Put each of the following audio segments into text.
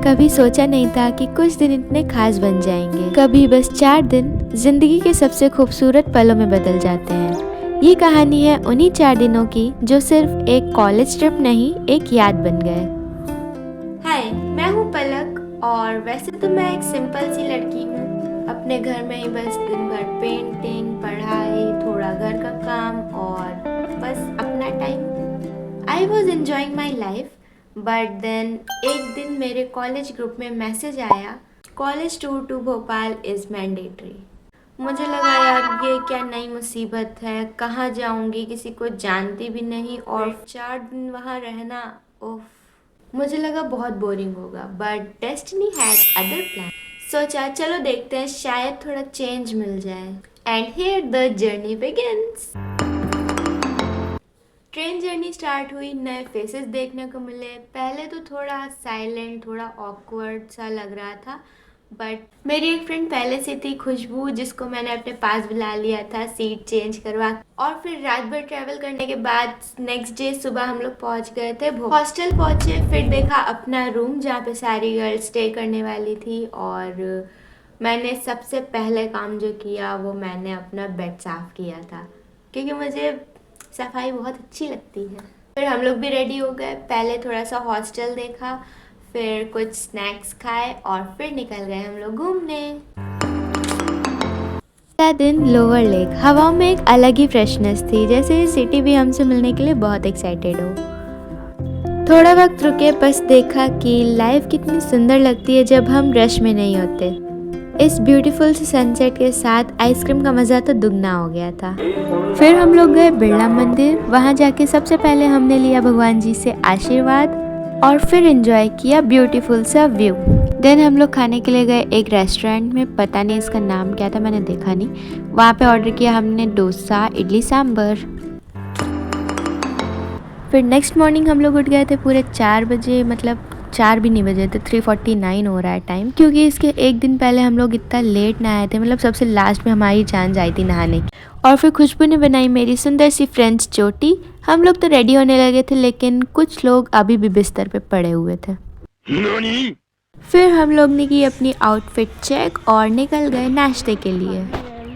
कभी सोचा नहीं था कि कुछ दिन इतने खास बन जाएंगे। कभी बस 4 दिन जिंदगी के सबसे खूबसूरत पलों में बदल जाते हैं। ये कहानी है उन्हीं 4 दिनों की जो सिर्फ एक कॉलेज ट्रिप नहीं, एक याद बन गए। हाय, मैं हूँ पलक और वैसे तो मैं एक सिंपल सी लड़की हूँ। अपने घर में ही बस दिन भर पेंटिंग, पढ़ाई, थोड़ा घर का काम और बस अपना time. I was enjoying my life, but then एक दिन मेरे कॉलेज ग्रुप में मैसेज आया, college tour to Bhopal is mandatory. मुझे लगा यार ये क्या नई मुसीबत है, कहाँ जाऊँगी, किसी को जानती भी नहीं और 4 दिन वहाँ रहना, ओफ। मुझे लगा बहुत बोरिंग होगा, but destiny had other plan. सोचा चलो देखते हैं, शायद थोड़ा चेंज मिल जाए। And here the journey begins. Train journey start हुई, नए फेसेस देखने को मिले। पहले तो थोड़ा साइलेंट, थोड़ा ऑकवर्ड सा लग रहा था, बट मेरी एक फ्रेंड पहले से थी, खुशबू, जिसको मैंने अपने पास बुला लिया था सीट चेंज करवा। और फिर रात भर ट्रैवल करने के बाद नेक्स्ट डे सुबह हम लोग पहुंच गए थे हॉस्टल पहुंचे। फिर देखा अपना रूम जहाँ पे सारी गर्ल्स स्टे करने वाली थी, और मैंने सबसे पहले काम जो किया वो मैंने अपना बेड साफ़ किया था, क्योंकि मुझे सफाई बहुत अच्छी लगती है। फिर हम लोग भी रेडी हो गए। पहले थोड़ा सा हॉस्टल देखा, फिर कुछ स्नैक्स खाए और फिर निकल गए हम लोग घूमने। पहला दिन लोअर लेक, हवाओं में एक अलग ही फ्रेशनेस थी, जैसे ये सिटी भी हमसे मिलने के लिए बहुत एक्साइटेड हो। थोड़ा वक्त रुके, बस देखा कि लाइफ कितनी सुंदर लगती है जब हम रश में नहीं होते। इस ब्यूटीफुल से सनसेट के साथ आइसक्रीम का मज़ा तो दुगना हो गया था। फिर हम लोग गए बिरला मंदिर। वहाँ जाके सबसे पहले हमने लिया भगवान जी से आशीर्वाद और फिर एंजॉय किया ब्यूटीफुल सा व्यू। देन हम लोग खाने के लिए गए एक रेस्टोरेंट में, पता नहीं इसका नाम क्या था, मैंने देखा नहीं। वहाँ पे ऑर्डर किया हमने डोसा, इडली, सांभर। फिर नेक्स्ट मॉर्निंग हम लोग उठ गए थे पूरे 4 बजे, मतलब 4 भी नहीं बजे थे, 3:49 हो रहा है टाइम, क्योंकि इसके एक दिन पहले हम लोग इतना लेट नहाए थे, मतलब सबसे लास्ट में हमारी चांस आई थी नहाने की। और फिर खुशबू ने बनाई मेरी सुंदर सी फ्रेंच चोटी। हम लोग तो रेडी होने लगे थे, लेकिन कुछ लोग अभी भी बिस्तर पे पड़े हुए थे। फिर हम लोग ने की अपनी आउटफिट चेक और निकल गए नाश्ते के लिए।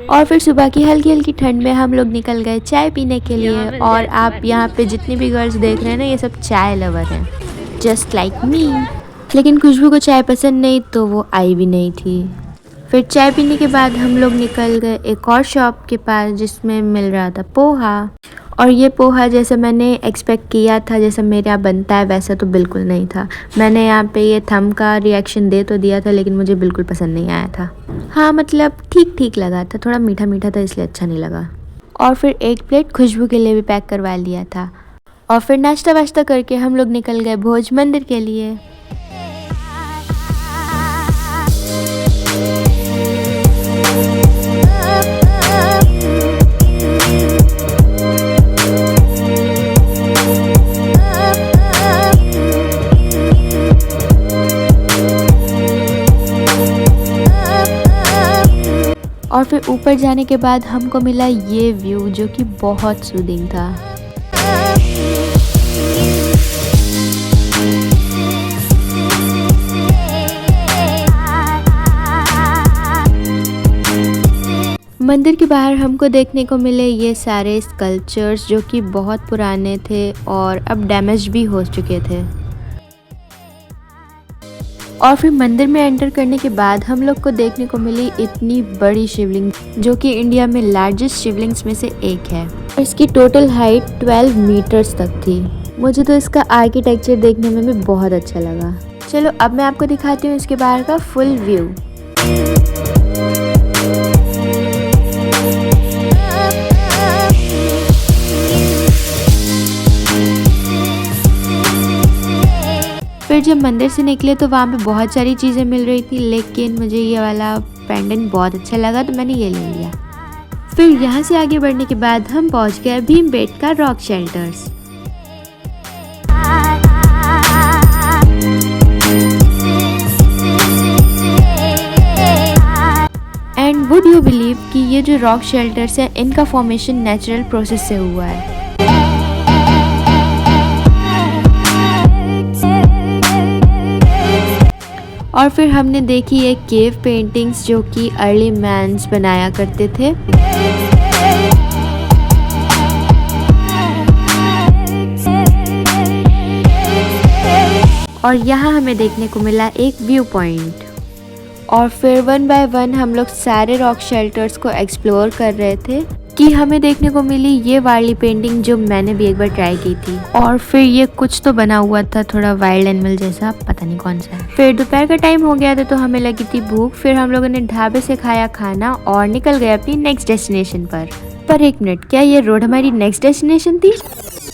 और फिर सुबह की हल्की हल्की ठंड में हम लोग निकल गए चाय पीने के लिए। और आप यहाँ पे जितनी भी गर्ल्स देख रहे हैं ना, ये सब चाय लवर हैं, जस्ट लाइक मी। लेकिन खुशबू को चाय पसंद नहीं, तो वो आई भी नहीं थी। फिर चाय पीने के बाद हम लोग निकल गए एक और शॉप के पास, जिसमें मिल रहा था पोहा। और ये पोहा जैसा मैंने एक्सपेक्ट किया था, जैसा मेरे यहाँ बनता है, वैसा तो बिल्कुल नहीं था। मैंने यहाँ पे ये थंब का रिएक्शन दे तो दिया था, लेकिन मुझे बिल्कुल पसंद नहीं आया था। हाँ, मतलब ठीक ठीक लगा था, थोड़ा मीठा मीठा था, इसलिए अच्छा नहीं लगा। और फिर एक प्लेट खुशबू के लिए भी पैक करवा लिया था। और फिर नाश्ता वाश्ता करके हम लोग निकल गए भोज मंदिर के लिए। और फिर ऊपर जाने के बाद हमको मिला ये व्यू, जो कि बहुत सूदिंग था। मंदिर के बाहर हमको देखने को मिले ये सारे स्कल्पचर्स, जो कि बहुत पुराने थे और अब डैमेज भी हो चुके थे। और फिर मंदिर में एंटर करने के बाद हम लोग को देखने को मिली इतनी बड़ी शिवलिंग, जो कि इंडिया में लार्जेस्ट शिवलिंग्स में से एक है। इसकी टोटल हाइट 12 मीटर्स तक थी। मुझे तो इसका आर्किटेक्चर देखने में भी बहुत अच्छा लगा। चलो अब मैं आपको दिखाती हूँ इसके बाहर का फुल व्यू। फिर जब मंदिर से निकले तो वहाँ पे बहुत सारी चीज़ें मिल रही थी, लेकिन मुझे ये वाला पेंडेंट बहुत अच्छा लगा, तो मैंने ये ले लिया। फिर यहाँ से आगे बढ़ने के बाद हम पहुँच गए Bhimbetka rock shelters. And would you believe कि ये जो रॉक शेल्टर्स हैं, इनका फॉर्मेशन नेचुरल प्रोसेस से हुआ है। और फिर हमने देखी एक केव पेंटिंग्स जो कि अर्ली मैन्स बनाया करते थे। और यहाँ हमें देखने को मिला एक व्यू पॉइंट। और फिर 1 बाय 1 हम लोग सारे रॉक शेल्टर्स को एक्सप्लोर कर रहे थे कि हमें देखने को मिली ये वाली पेंटिंग जो मैंने भी एक बार ट्राई की थी। और फिर ये कुछ तो बना हुआ था थोड़ा वाइल्ड एनिमल जैसा, पता नहीं कौन सा है। फिर दोपहर का टाइम हो गया था तो हमें लगी थी भूख। फिर हम लोगों ने ढाबे से खाया खाना और निकल गए अपनी नेक्स्ट डेस्टिनेशन पर एक मिनट, क्या ये रोड हमारी नेक्स्ट डेस्टिनेशन थी?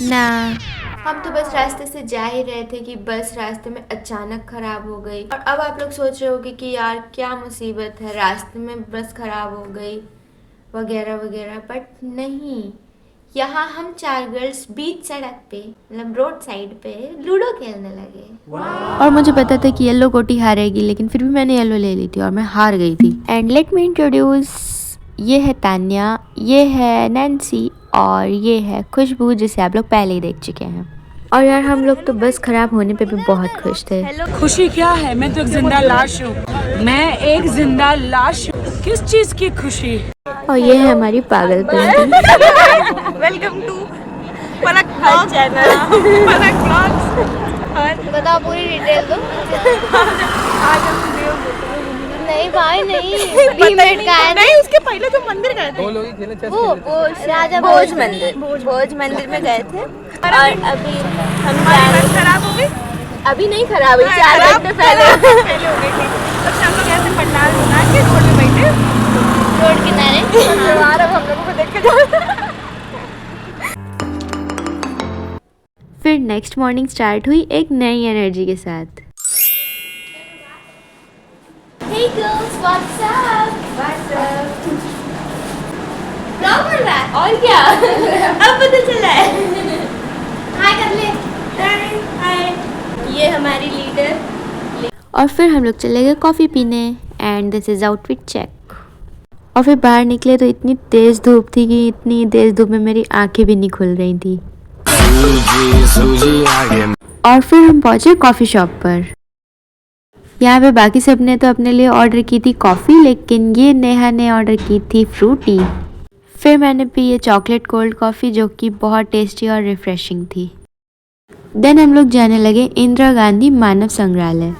ना, हम तो बस रास्ते से जा ही रहे थे कि बस रास्ते में अचानक खराब हो गई। और अब आप लोग सोच रहे होगे कि यार क्या मुसीबत है, रास्ते में बस खराब हो गई वगैरह वगैरह, बट नहीं। यहाँ हम 4 गर्ल्स बीच सड़क पे, मतलब रोड साइड पे लूडो खेलने लगे। और मुझे पता था कि येलो गोटी हारेगी, लेकिन फिर भी मैंने येलो ले ली थी और मैं हार गई थी। एंड लेट मी इंट्रोड्यूस, ये है तान्या, ये है नैन्सी और ये है खुशबू, जिसे आप लोग पहले ही देख चुके हैं। और यार हम लोग तो बस खराब होने पे भी बहुत खुश थे। खुशी क्या है? मैं तो एक जिंदा लाश हूँ। मैं एक जिंदा लाश हूँ। किस चीज की खुशी? और ये है हमारी पागल painting. Welcome to Palak blogs channel. Palak blogs. बताओ पूरी डिटेल दो। आज हम नहीं भाई नहीं, नहीं, उसके पहले जो मंदिर गए थे वो राजा भोज मंदिर में गए थे। और अभी हम खराब हो गई। अभी नहीं खराब हुई, 4 घंटे पहले हो गई थी। तो हम लोग ऐसे पंडाल बना के रोड पे बैठे, रोड किनारे। अब हम लोगों को देख के जाओ। फिर नेक्स्ट मॉर्निंग स्टार्ट हुई एक नई एनर्जी के साथ। Hey girls, what's up? What's up? Blog बन रहा है और क्या? अब पता चला है। हाय कर ले। हाय। ये हमारी लीडर। और फिर हम लोग चले गए कॉफ़ी पीने and this is outfit check. और फिर बाहर निकले तो इतनी तेज़ धूप थी कि इतनी तेज़ धूप में मेरी आंखें भी नहीं खुल रही थी। और फिर हम पहुंचे कॉफ़ी शॉप पर। यहाँ पे बाकी सब ने तो अपने लिए ऑर्डर की थी कॉफ़ी, लेकिन ये नेहा ने ऑर्डर की थी फ्रूटी। फिर मैंने पी ये चॉकलेट कोल्ड कॉफ़ी जो कि बहुत टेस्टी और रिफ्रेशिंग थी। देन हम लोग जाने लगे Indira Gandhi Manav Sangrahalaya.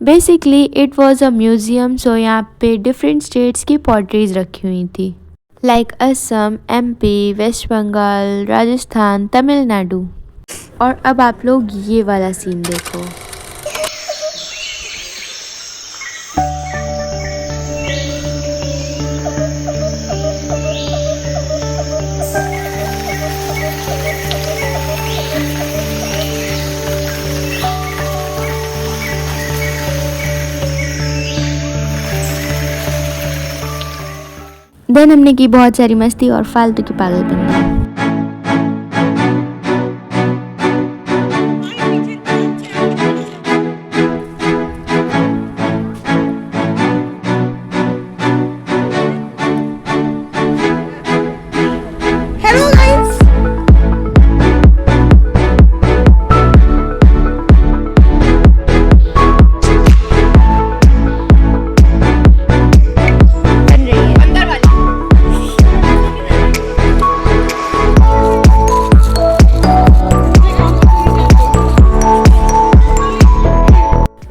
Basically it was a museum, so यहाँ पे डिफरेंट स्टेट्स की पोर्ट्रीज रखी हुई थी, लाइक असम, MP, वेस्ट बंगाल, राजस्थान, तमिलनाडु। और अब आप लोग ये वाला सीन देखो। देन हमने की बहुत सारी मस्ती और फालतू की पागलपंती।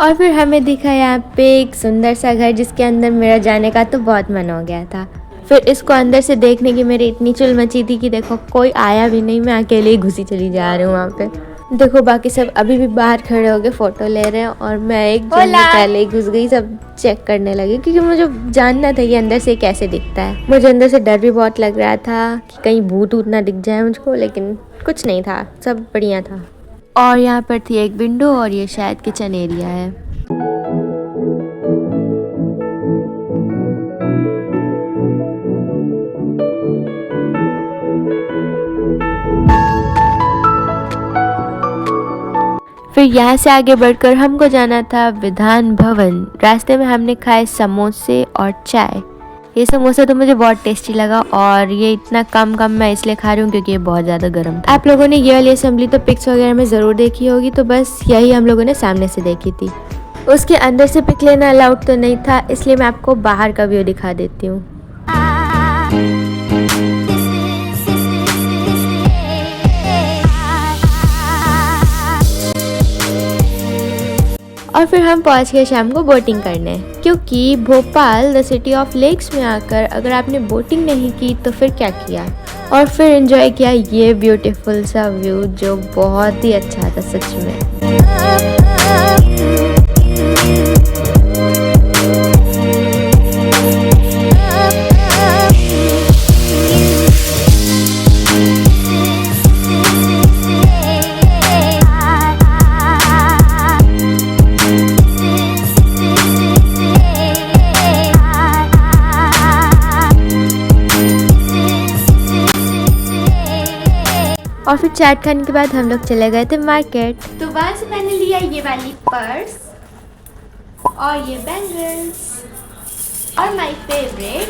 और फिर हमें दिखा यहाँ पे एक सुंदर सा घर जिसके अंदर मेरा जाने का तो बहुत मन हो गया था। फिर इसको अंदर से देखने की मेरी इतनी चुल मची थी कि देखो कोई आया भी नहीं, मैं अकेले ही घुसी चली जा रही हूँ वहाँ पे। देखो बाकी सब अभी भी बाहर खड़े होके फ़ोटो ले रहे हैं और मैं एक जन पहले ही घुस गई, सब चेक करने लगे क्योंकि मुझे जानना था कि अंदर से कैसे दिखता है। मुझे अंदर से डर भी बहुत लग रहा था कि कहीं भूत ऊत ना दिख जाए मुझको, लेकिन कुछ नहीं था, सब बढ़िया था। और यहाँ पर थी एक विंडो और ये शायद किचन एरिया है। फिर यहाँ से आगे बढ़कर हमको जाना था विधान भवन। रास्ते में हमने खाए समोसे और चाय। ये समोसा तो मुझे बहुत टेस्टी लगा और ये इतना कम मैं इसलिए खा रही हूँ क्योंकि ये बहुत ज़्यादा गर्म था। आप लोगों ने ये वाली असेंबली तो पिक्स वगैरह में ज़रूर देखी होगी, तो बस यही हम लोगों ने सामने से देखी थी। उसके अंदर से पिक लेना अलाउड तो नहीं था, इसलिए मैं आपको बाहर का व्यू दिखा देती हूँ। और फिर हम पहुंच गए शाम को बोटिंग करने, क्योंकि Bhopal the city of lakes में आकर अगर आपने बोटिंग नहीं की तो फिर क्या किया। और फिर एंजॉय किया ये ब्यूटीफुल सा व्यू जो बहुत ही अच्छा था सच में। और फिर चाट खाने के बाद हम लोग चले गए थे मार्केट। तो वहाँ से मैंने लिया ये वाली पर्स और ये बैंगल्स और माय फेवरेट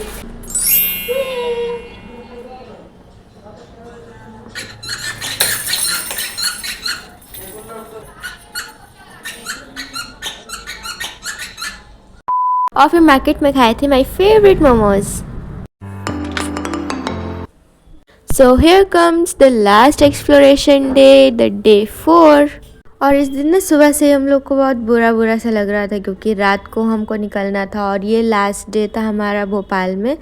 और फिर मार्केट में खाए थे my favourite momos. So here comes the last exploration day, the day 4। और इस दिन ना सुबह से हम लोग को बहुत बुरा सा लग रहा था क्योंकि रात को हमको निकलना था और ये लास्ट डे था हमारा भोपाल में।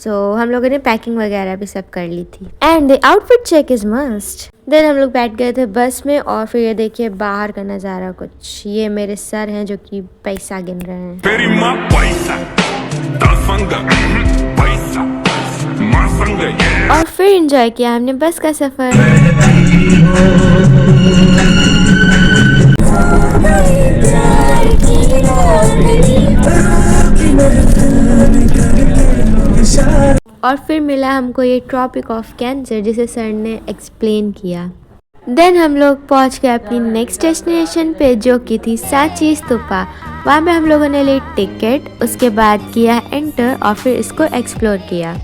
हम लोगों ने पैकिंग वगैरह भी सब कर ली थी। And the outfit check is must. Then हम लोग बैठ गए थे बस में और फिर ये देखिए बाहर का नज़ारा कुछ। ये मेरे सर हैं जो कि पैसा गिन रहे हैं। और फिर एंजॉय किया हमने बस का सफर। और फिर मिला हमको ये ट्रॉपिक ऑफ कैंसर जिसे सर ने एक्सप्लेन किया। देन हम लोग पहुंच गए अपनी नेक्स्ट डेस्टिनेशन पे जो कि थी सांची स्तूपा। वहाँ पे हम लोगों ने ली टिकट, उसके बाद किया एंटर और फिर इसको एक्सप्लोर किया।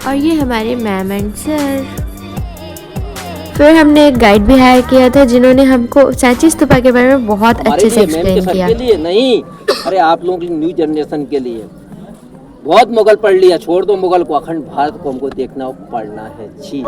और ये हमारे मैम एंड सर। फिर हमने एक गाइड भी हायर किया था जिन्होंने हमको सांची स्तूपा के बारे में बहुत अच्छे से एक्सप्लेन किया। के लिए नहीं, अरे आप लोगों की न्यू जनरेशन के लिए। बहुत मुगल पढ़ लिया, छोड़ दो मुगल को, अखंड भारत को हमको देखना पढ़ना है। जी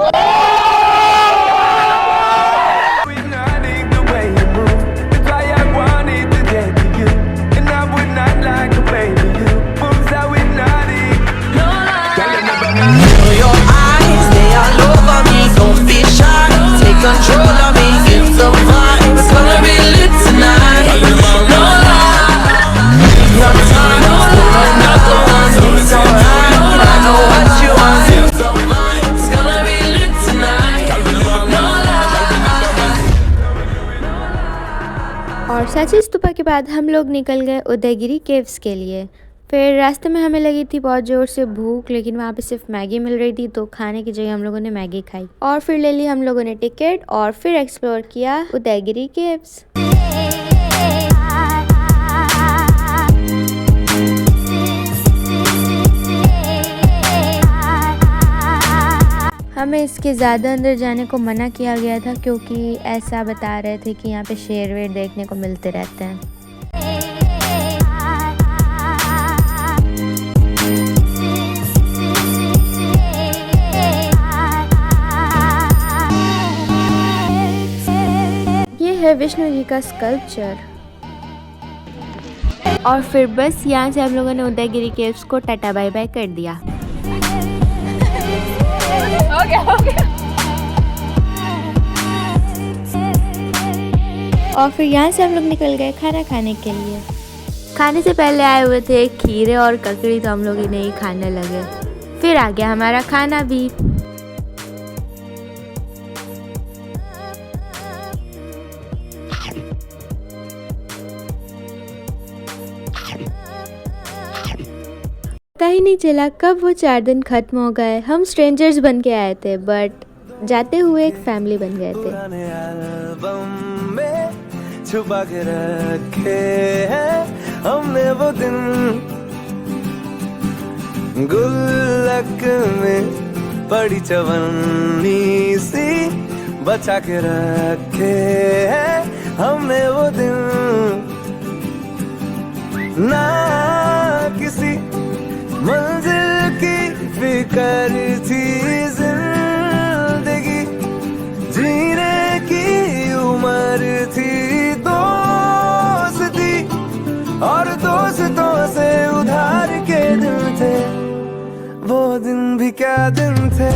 और सांची स्तूपा के बाद हम लोग निकल गए उदयगिरी केव्स के लिए। फिर रास्ते में हमें लगी थी बहुत ज़ोर से भूख, लेकिन वहाँ पे सिर्फ मैगी मिल रही थी तो खाने की जगह हम लोगों ने मैगी खाई। और फिर ले ली हम लोगों ने टिकट और फिर एक्सप्लोर किया उदयगिरी केव्स। हमें इसके ज़्यादा अंदर जाने को मना किया गया था क्योंकि ऐसा बता रहे थे कि यहाँ पे शेर वेर देखने को मिलते रहते हैं। ये है विष्णु जी का स्कल्पचर। और फिर बस यहाँ से हम लोगों ने उदयगिरी केव्स को टाटा बाय बाय कर दिया। हो गया। और फिर यहाँ से हम लोग निकल गए खाना खाने के लिए। खाने से पहले आए हुए थे खीरे और ककड़ी, तो हम लोग इन्हें ही खाने लगे। फिर आ गया हमारा खाना भी। पता ही नहीं चला कब वो 4 दिन खत्म हो गए। हम स्ट्रेंजर्स बन के आए थे बट जाते हुए एक फैमिली बन गए थे। एल्बम में छुपा के रखे हैं हमने वो दिन, गुल्लक में पड़ी चवन्नी सी बचा के रखे हैं हमने वो दिन। ना किसी मंजिल की फिक्र थी, जिंदगी जीने की उम्र थी, दोस्ती और दोस्तों से उधार के दिन थे, वो दिन भी क्या दिन थे।